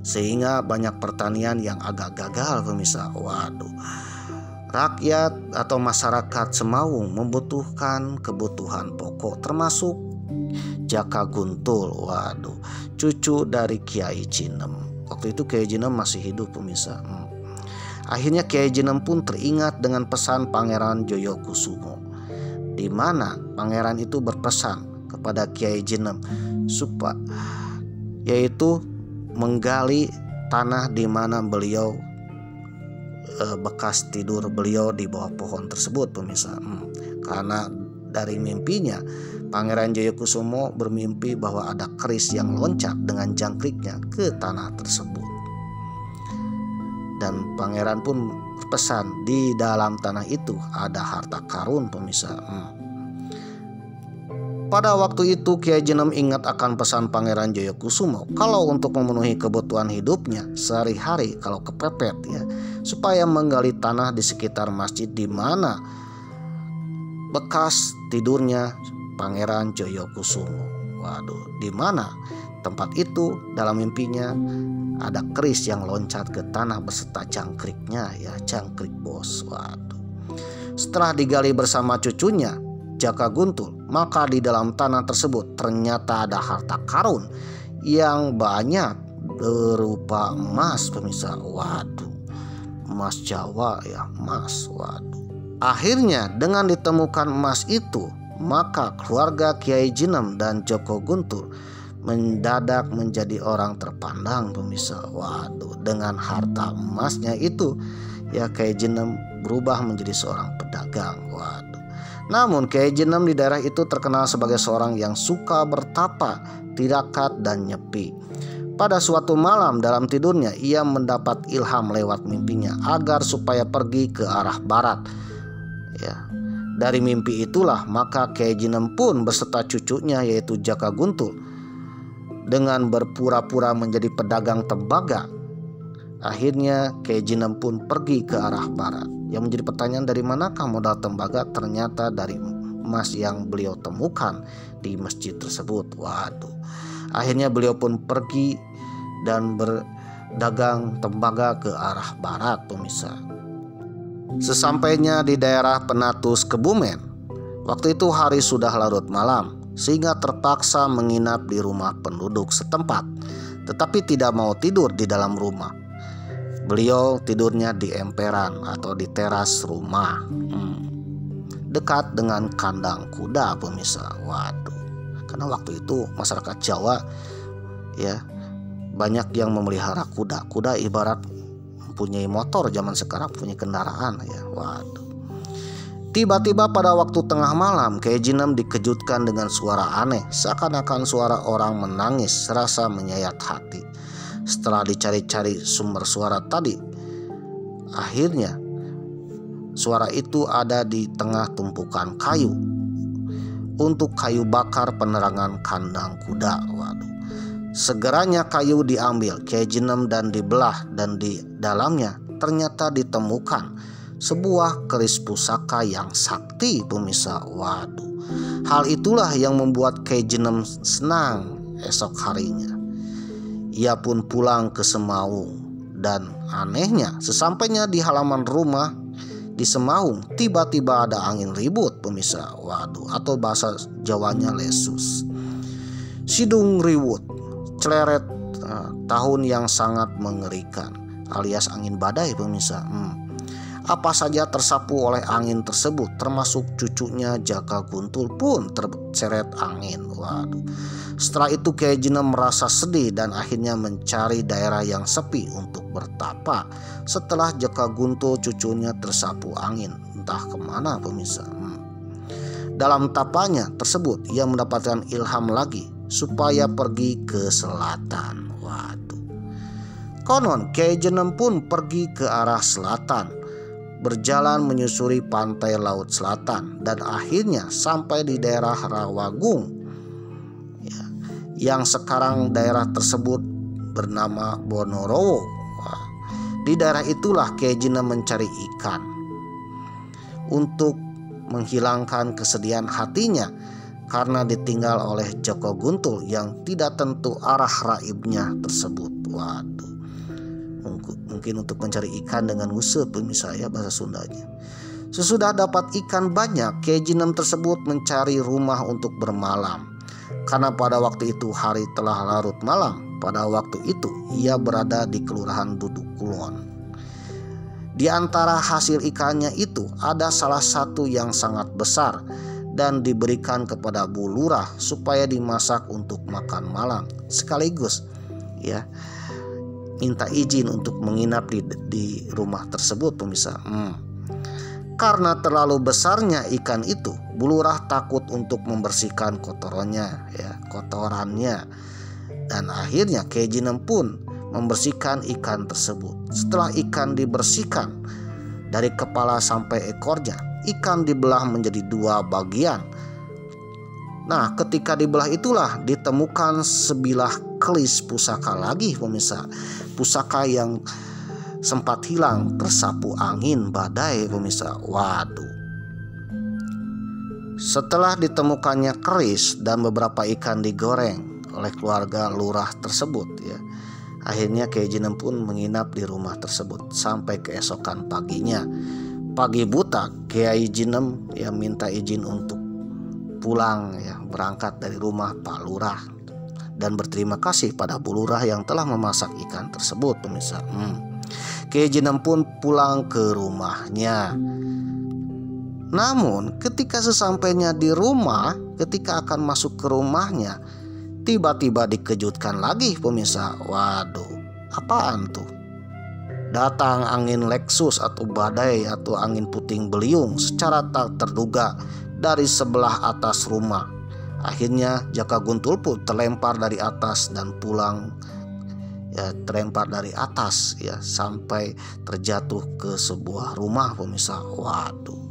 sehingga banyak pertanian yang agak gagal, pemirsa. Waduh, rakyat atau masyarakat Semawung membutuhkan kebutuhan pokok, termasuk Jaka Guntul. Waduh, cucu dari Kiai Jinem. Waktu itu Kiai Jinem masih hidup, pemirsa. Akhirnya Kiai Jinem pun teringat dengan pesan Pangeran Joyokusumo, di mana pangeran itu berpesan kepada Kiai Jinem yaitu menggali tanah di mana beliau bekas tidur beliau di bawah pohon tersebut, pemirsa. Karena dari mimpinya Pangeran Joyokusumo bermimpi bahwa ada keris yang loncat dengan jangkriknya ke tanah tersebut. Dan pangeran pun berpesan di dalam tanah itu ada harta karun, pemirsa. Pada waktu itu Kiai Jinem ingat akan pesan Pangeran Joyokusumo kalau untuk memenuhi kebutuhan hidupnya sehari-hari kalau kepepet ya, supaya menggali tanah di sekitar masjid di mana bekas tidurnya Pangeran Joyokusumo. Waduh, di mana tempat itu dalam mimpinya ada keris yang loncat ke tanah beserta jangkriknya ya, jangkrik bos. Waduh. Setelah digali bersama cucunya Jaka Guntul, maka di dalam tanah tersebut ternyata ada harta karun yang banyak berupa emas, pemirsa. Waduh, emas Jawa ya, emas. Waduh. Akhirnya dengan ditemukan emas itu, maka keluarga Kiai Jinem dan Joko Guntur mendadak menjadi orang terpandang, pemirsa. Waduh, dengan harta emasnya itu ya Kiai Jinem berubah menjadi seorang pedagang. Waduh. Namun Kiai Jinem di daerah itu terkenal sebagai seorang yang suka bertapa, tirakat dan nyepi. Pada suatu malam dalam tidurnya ia mendapat ilham lewat mimpinya agar supaya pergi ke arah barat. Ya. Dari mimpi itulah maka Kiai Jinem pun beserta cucunya yaitu Jaka Guntul dengan berpura-pura menjadi pedagang tembaga. Akhirnya Kiai Jinem pun pergi ke arah barat. Yang menjadi pertanyaan, dari manakah modal tembaga? Ternyata dari emas yang beliau temukan di masjid tersebut. Waduh. Akhirnya beliau pun pergi dan berdagang tembaga ke arah barat, pemirsa. Sesampainya di daerah Penatus Kebumen, waktu itu hari sudah larut malam, sehingga terpaksa menginap di rumah penduduk setempat, tetapi tidak mau tidur di dalam rumah. Beliau tidurnya di emperan atau di teras rumah, dekat dengan kandang kuda, pemirsa. Waduh, karena waktu itu masyarakat Jawa ya banyak yang memelihara kuda. Kuda ibarat mempunyai motor zaman sekarang, punya kendaraan ya. Waduh. Tiba-tiba pada waktu tengah malam Kiai Jinem dikejutkan dengan suara aneh, seakan-akan suara orang menangis serasa menyayat hati. Setelah dicari-cari sumber suara tadi, akhirnya suara itu ada di tengah tumpukan kayu untuk kayu bakar penerangan kandang kuda. Waduh. Segeranya kayu diambil Kiai Jinem dan dibelah, dan di dalamnya ternyata ditemukan sebuah keris pusaka yang sakti, pemirsa. Waduh. Hal itulah yang membuat Kiai Jinem senang. Esok harinya ia pun pulang ke Semawung, dan anehnya sesampainya di halaman rumah di Semawung tiba-tiba ada angin ribut, pemirsa. Waduh, atau bahasa Jawanya lesus. Sidung riwut, celeret, tahun yang sangat mengerikan, alias angin badai, pemirsa. Apa saja tersapu oleh angin tersebut, termasuk cucunya Jaka Guntul pun terseret angin. Waduh. Setelah itu Kiai Jinem merasa sedih dan akhirnya mencari daerah yang sepi untuk bertapa. Setelah Jaka Guntul cucunya tersapu angin, entah kemana, pemirsa. Dalam tapanya tersebut ia mendapatkan ilham lagi supaya pergi ke selatan. Waduh. Konon Kiai Jinem pun pergi ke arah selatan. berjalan menyusuri pantai laut selatan dan akhirnya sampai di daerah Rawagung, ya, yang sekarang daerah tersebut bernama Bonorowo. Di daerah itulah Kyai Jinem mencari ikan untuk menghilangkan kesedihan hatinya karena ditinggal oleh Joko Guntul yang tidak tentu arah raibnya tersebut. Waduh, mungkin untuk mencari ikan dengan nguse pemirsa ya bahasa Sundanya. Sesudah dapat ikan banyak, Kyai Jinem tersebut mencari rumah untuk bermalam. Karena pada waktu itu hari telah larut malam, pada waktu itu ia berada di Kelurahan Dudukulon. Di antara hasil ikannya itu ada salah satu yang sangat besar dan diberikan kepada Bu Lurah supaya dimasak untuk makan malam, sekaligus ya minta izin untuk menginap di rumah tersebut pemirsa. Karena terlalu besarnya ikan itu, Bu Lurah takut untuk membersihkan kotorannya, dan akhirnya Kyai Jinem pun membersihkan ikan tersebut. Setelah ikan dibersihkan dari kepala sampai ekornya, ikan dibelah menjadi 2 bagian. Nah, ketika dibelah itulah ditemukan sebilah kelis pusaka lagi pemirsa. Pusaka yang sempat hilang tersapu angin badai pemirsa. Waduh. Setelah ditemukannya keris dan beberapa ikan digoreng oleh keluarga lurah tersebut ya, akhirnya Kyai Jinem pun menginap di rumah tersebut sampai keesokan paginya. Pagi buta Kyai Jinem ya minta izin untuk pulang ya, berangkat dari rumah Pak Lurah dan berterima kasih pada Bu Lurah yang telah memasak ikan tersebut pemirsa. Kyai Jinem pun pulang ke rumahnya. Namun ketika sesampainya di rumah, ketika akan masuk ke rumahnya, tiba-tiba dikejutkan lagi pemirsa. Waduh, apaan tuh? Datang angin Lexus atau badai atau angin puting beliung secara tak terduga dari sebelah atas rumah. Akhirnya Jaka Guntul pun terlempar dari atas dan pulang ya, terlempar dari atas ya sampai terjatuh ke sebuah rumah pemirsa. Waduh.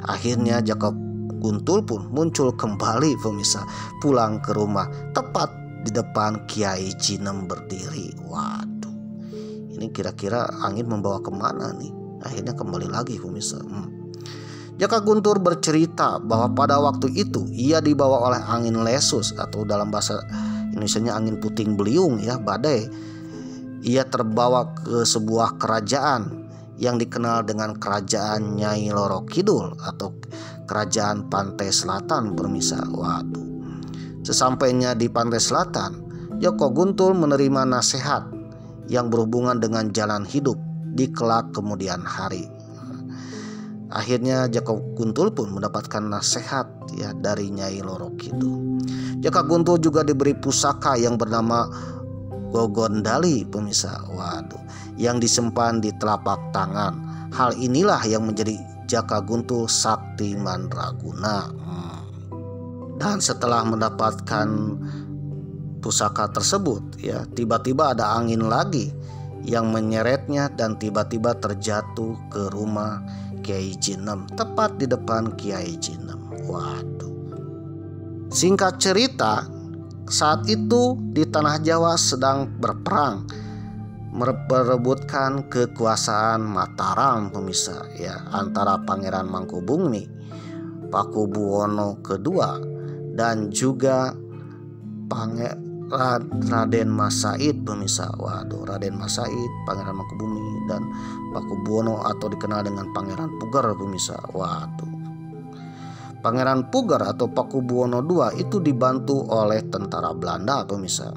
Akhirnya Jaka Guntul pun muncul kembali pemirsa, pulang ke rumah tepat di depan Kyai Jinem berdiri. Waduh, ini kira-kira angin membawa kemana nih? Akhirnya kembali lagi pemirsa. Jaka Guntur bercerita bahwa pada waktu itu ia dibawa oleh angin lesus atau dalam bahasa Indonesianya angin puting beliung ya, badai. Ia terbawa ke sebuah kerajaan yang dikenal dengan Kerajaan Nyai Loro Kidul atau Kerajaan Pantai Selatan pemirsa. Waduh. Sesampainya di Pantai Selatan, Jaka Guntur menerima nasihat yang berhubungan dengan jalan hidup di kelak kemudian hari. Akhirnya Jaka Guntur pun mendapatkan nasihat ya dari Nyai Loro Kidul. Jaka Guntur juga diberi pusaka yang bernama Gogondali pemirsa. Waduh, yang disimpan di telapak tangan. Hal inilah yang menjadi Jaka Guntur Sakti Mandraguna. Dan setelah mendapatkan pusaka tersebut ya, tiba-tiba ada angin lagi yang menyeretnya dan tiba-tiba terjatuh ke rumah Kyai Jinem tepat di depan Kyai Jinem. Waduh. Singkat cerita, saat itu di tanah Jawa sedang berperang merebutkan kekuasaan Mataram pemirsa ya, antara Pangeran Mangkubumi Pakubuwono II dan juga Pangeran Raden Mas Said pemirsa. Waduh, Raden Mas Said, Pangeran Mangkubumi dan Pakubuwono atau dikenal dengan Pangeran Puger pemirsa. Waduh. Pangeran Puger atau Pakubuwono II itu dibantu oleh tentara Belanda pemirsa.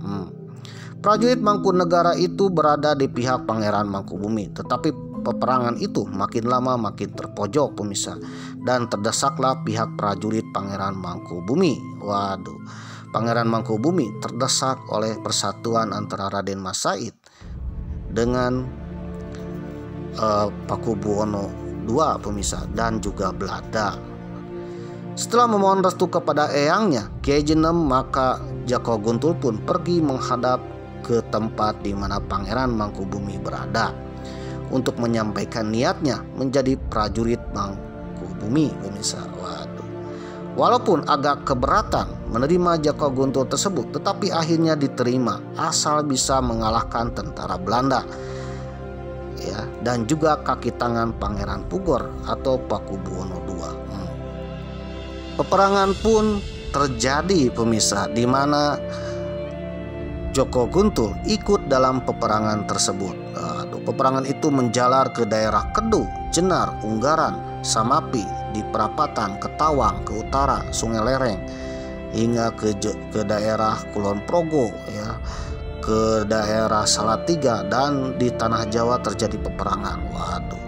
Prajurit Mangkunegara itu berada di pihak Pangeran Mangkubumi, tetapi peperangan itu makin lama makin terpojok pemirsa, dan terdesaklah pihak prajurit Pangeran Mangkubumi. Waduh, Pangeran Mangkubumi terdesak oleh persatuan antara Raden Mas Said dengan Pakubuwono II pemirsa dan juga Belanda. Setelah memohon restu kepada eyangnya Kyai Jinem, maka Jaka Guntul pun pergi menghadap ke tempat di mana Pangeran Mangkubumi berada. untuk menyampaikan niatnya menjadi prajurit Mangkubumi pemirsa. Waduh. Walaupun agak keberatan menerima Joko Guntur tersebut, tetapi akhirnya diterima asal bisa mengalahkan tentara Belanda ya, dan juga kaki tangan Pangeran Puger atau Pakubuwono II. Peperangan pun terjadi pemirsa, di mana Joko Guntur ikut dalam peperangan tersebut. Peperangan itu menjalar ke daerah Kedu, Jenar, Unggaran, Samapi, di perapatan Ketawang ke utara, Sungai Lereng, hingga ke daerah Kulon Progo ya, ke daerah Salatiga, dan di tanah Jawa terjadi peperangan. Waduh.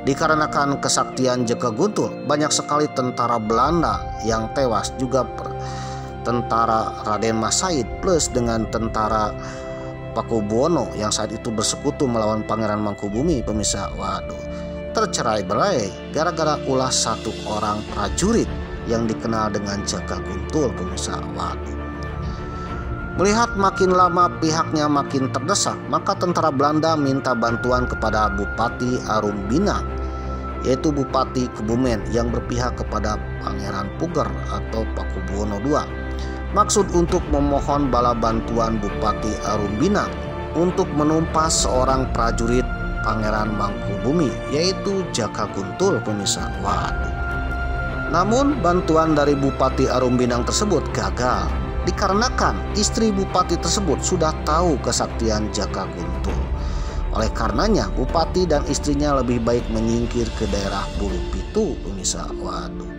Dikarenakan kesaktian Joko Guntur, banyak sekali tentara Belanda yang tewas, juga tentara Raden Mas Said plus dengan tentara Pakubuwono yang saat itu bersekutu melawan Pangeran Mangkubumi pemirsa. Waduh, tercerai-berai gara-gara ulah satu orang prajurit yang dikenal dengan Jaka Guntur pemirsa. Waduh. Melihat makin lama pihaknya makin terdesak, maka tentara Belanda minta bantuan kepada Bupati Arum Binang, yaitu Bupati Kebumen yang berpihak kepada Pangeran Puger atau Pakubuwono II. Maksud untuk memohon bala bantuan Bupati Arum Binang untuk menumpas seorang prajurit Pangeran Mangkubumi, yaitu Jaka Guntur pemirsa. Waduh. Namun bantuan dari Bupati Arum Binang tersebut gagal, dikarenakan istri Bupati tersebut sudah tahu kesaktian Jaka Guntur. Oleh karenanya Bupati dan istrinya lebih baik menyingkir ke daerah Bulu Pitu pemirsa. Waduh.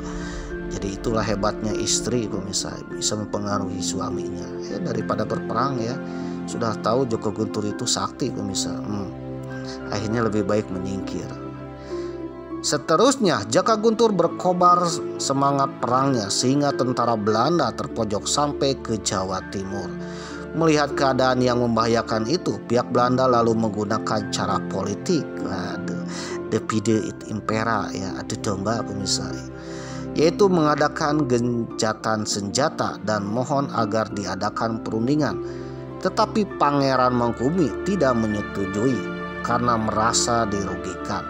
Jadi itulah hebatnya istri pemirsa, bisa mempengaruhi suaminya ya, daripada berperang ya. Sudah tahu Joko Guntur itu sakti pemirsa. Akhirnya lebih baik menyingkir. Seterusnya Jaka Guntur berkobar semangat perangnya sehingga tentara Belanda terpojok sampai ke Jawa Timur. Melihat keadaan yang membahayakan itu, pihak Belanda lalu menggunakan cara politik. Waduh, divide et impera ya, adu domba pemirsa, yaitu mengadakan gencatan senjata dan mohon agar diadakan perundingan. Tetapi Pangeran Mangkubumi tidak menyetujui karena merasa dirugikan.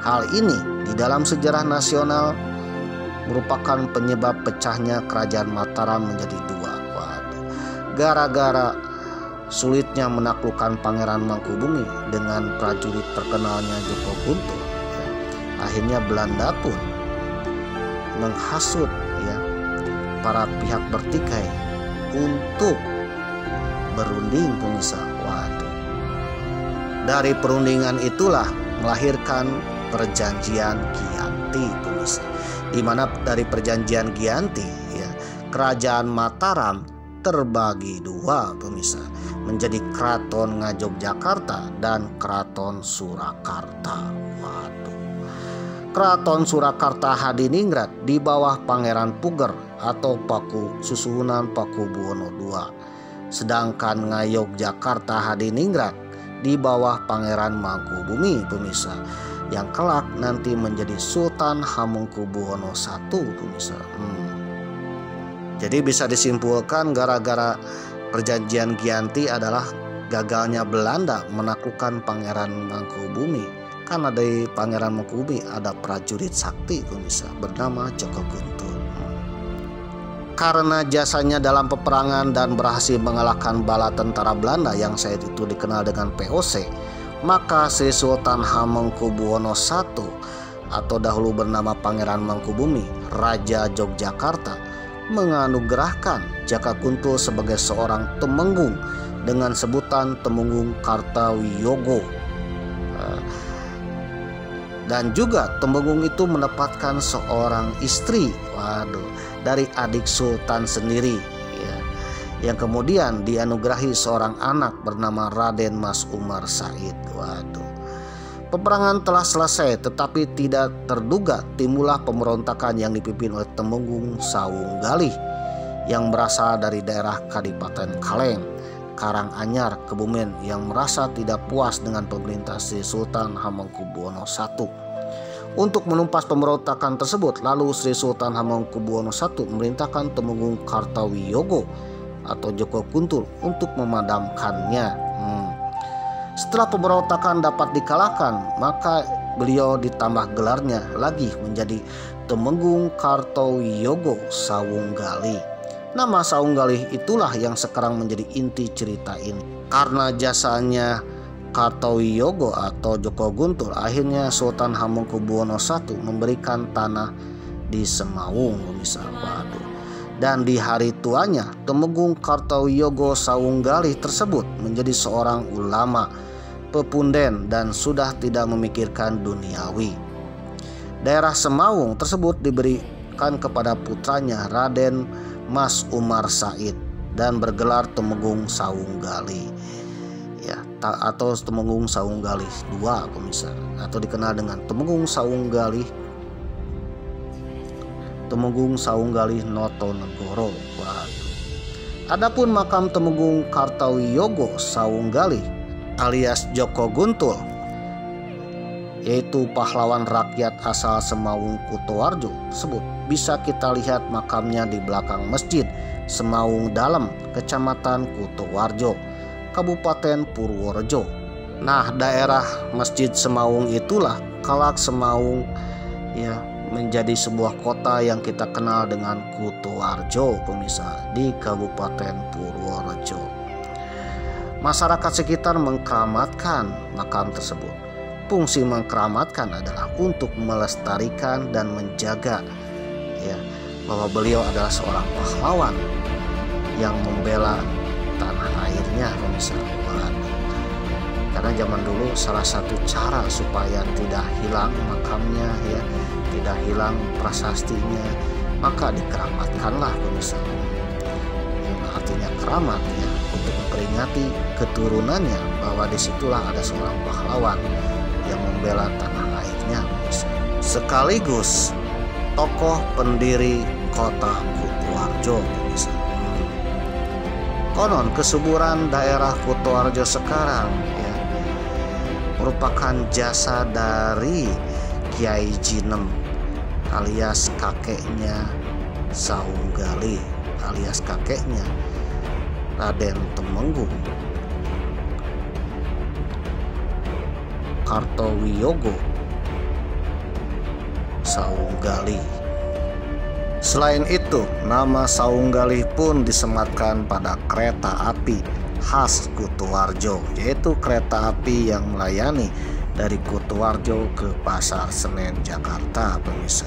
Hal ini di dalam sejarah nasional merupakan penyebab pecahnya kerajaan Mataram menjadi dua. Waduh. Gara-gara sulitnya menaklukkan Pangeran Mangkubumi dengan prajurit terkenalnya Joko Guntur, akhirnya Belanda pun menghasut ya para pihak bertikai untuk berunding pemirsa. Waduh. Dari perundingan itulah melahirkan perjanjian Giyanti pemirsa, di mana dari perjanjian Giyanti ya, kerajaan Mataram terbagi dua pemirsa, menjadi Keraton Ngayogyakarta dan Keraton Surakarta. Waduh. Keraton Surakarta Hadiningrat di bawah Pangeran Puger atau Susuhunan Pakubuwono II, sedangkan Ngayogyakarta Hadiningrat di bawah Pangeran Mangkubumi pemirsa, yang kelak nanti menjadi Sultan Hamengkubuwono I pemirsa. Jadi bisa disimpulkan gara-gara perjanjian Giyanti adalah gagalnya Belanda menaklukkan Pangeran Mangkubumi. Karena dari Pangeran Mangkubumi ada prajurit sakti pemirsa bernama Joko Guntur. Karena jasanya dalam peperangan dan berhasil mengalahkan bala tentara Belanda yang saat itu dikenal dengan POC, maka Sri Sultan Hamengkubuwono I atau dahulu bernama Pangeran Mangkubumi, Raja Yogyakarta, menganugerahkan Jaka Guntur sebagai seorang temenggung dengan sebutan Temenggung Kartawiyogo. Dan juga Temenggung itu mendapatkan seorang istri, waduh, dari adik Sultan sendiri ya, yang kemudian dianugerahi seorang anak bernama Raden Mas Umar Said. Waduh. Peperangan telah selesai, tetapi tidak terduga timbullah pemberontakan yang dipimpin oleh Temenggung Sawunggalih yang berasal dari daerah Kadipaten Kaleng, Karanganyar, Kebumen, yang merasa tidak puas dengan pemerintah Sri Sultan Hamengkubuwono I. Untuk menumpas pemberontakan tersebut, lalu Sri Sultan Hamengkubuwono I memerintahkan Temenggung Kartawiyogo atau Joko Guntur untuk memadamkannya. Setelah pemberontakan dapat dikalahkan, maka beliau ditambah gelarnya lagi menjadi Temenggung Kartowiyogo Sawunggalih. Nama Sawunggalih itulah yang sekarang menjadi inti cerita ini. Karena jasanya Kartowiyogo atau Joko Guntur, akhirnya Sultan Hamengkubuwono I memberikan tanah di Semawung, pemirsa. Dan di hari tuanya, Temenggung Kartowiyogo Sawunggalih tersebut menjadi seorang ulama, pepunden, dan sudah tidak memikirkan duniawi. Daerah Semawung tersebut diberikan kepada putranya Raden Mas Umar Said dan bergelar Temenggung Sawunggalih, ya, atau Temenggung Sawunggalih II, pemirsa, atau dikenal dengan Temenggung Sawunggalih Notonegoro. Adapun makam Temenggung Kartowiyogo Sawunggalih alias Joko Guntur, yaitu pahlawan rakyat asal Semawung Kutoarjo tersebut, bisa kita lihat makamnya di belakang Masjid Semawung Dalam, Kecamatan Kutoarjo, Kabupaten Purworejo. Nah, daerah Masjid Semawung itulah kelak Semawung, ya, menjadi sebuah kota yang kita kenal dengan Kutoarjo, pemirsa, di Kabupaten Purworejo. Masyarakat sekitar mengkeramatkan makam tersebut. Fungsi mengkeramatkan adalah untuk melestarikan dan menjaga, ya, bahwa beliau adalah seorang pahlawan yang membela tanah airnya, pemirsa. Karena zaman dulu salah satu cara supaya tidak hilang makamnya, ya, tidak hilang prasastinya, maka dikeramatkanlah, pemirsa. Artinya keramat, ya, untuk memperingati keturunannya bahwa disitulah ada seorang pahlawan yang membela tanah airnya, pemirsa. Sekaligus tokoh pendiri kota Kutoarjo, pemirsa. Konon kesuburan daerah Kutoarjo sekarang, ya, merupakan jasa dari Kiai Jinem alias kakeknya Sawunggalih, alias kakeknya Raden Temenggung Kartowiyogo Sawunggalih. Selain itu, nama Sawunggalih pun disematkan pada kereta api khas Kutoarjo, yaitu kereta api yang melayani dari Kutoarjo ke Pasar Senen, Jakarta, pemirsa.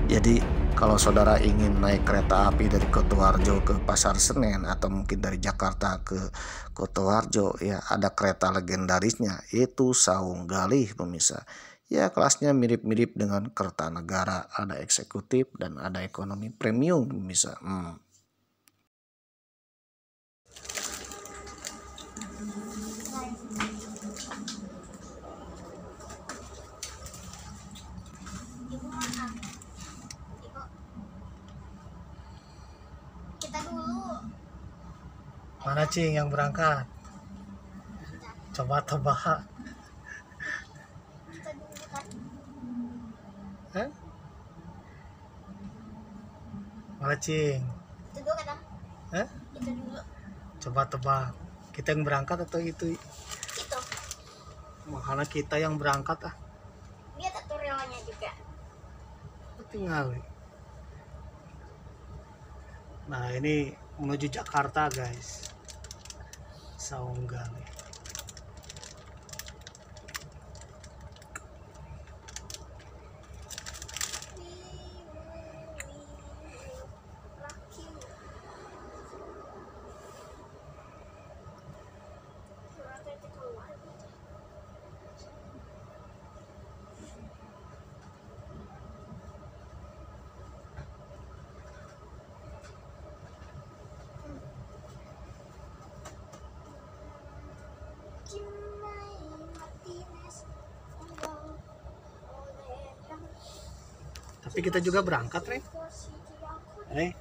Jadi kalau saudara ingin naik kereta api dari Kutoarjo ke Pasar Senen atau mungkin dari Jakarta ke Kutoarjo, ya, ada kereta legendarisnya, yaitu Sawunggalih, pemirsa. Ya, kelasnya mirip-mirip dengan Kertanegara, ada eksekutif dan ada ekonomi premium, pemirsa. Kita dulu. Mana Cing yang berangkat? Coba tebak. Kita dulu kan. Hah? Mana Cing? Kita dulu kan. Hah? Kita dulu. Coba tebak. Kita yang berangkat atau itu? Itu. Makanya kita yang berangkat ah. Dia tutorialnya juga. Tinggal. Nah, ini menuju Jakarta, guys. Sawunggalih. Tapi kita juga berangkat, Re.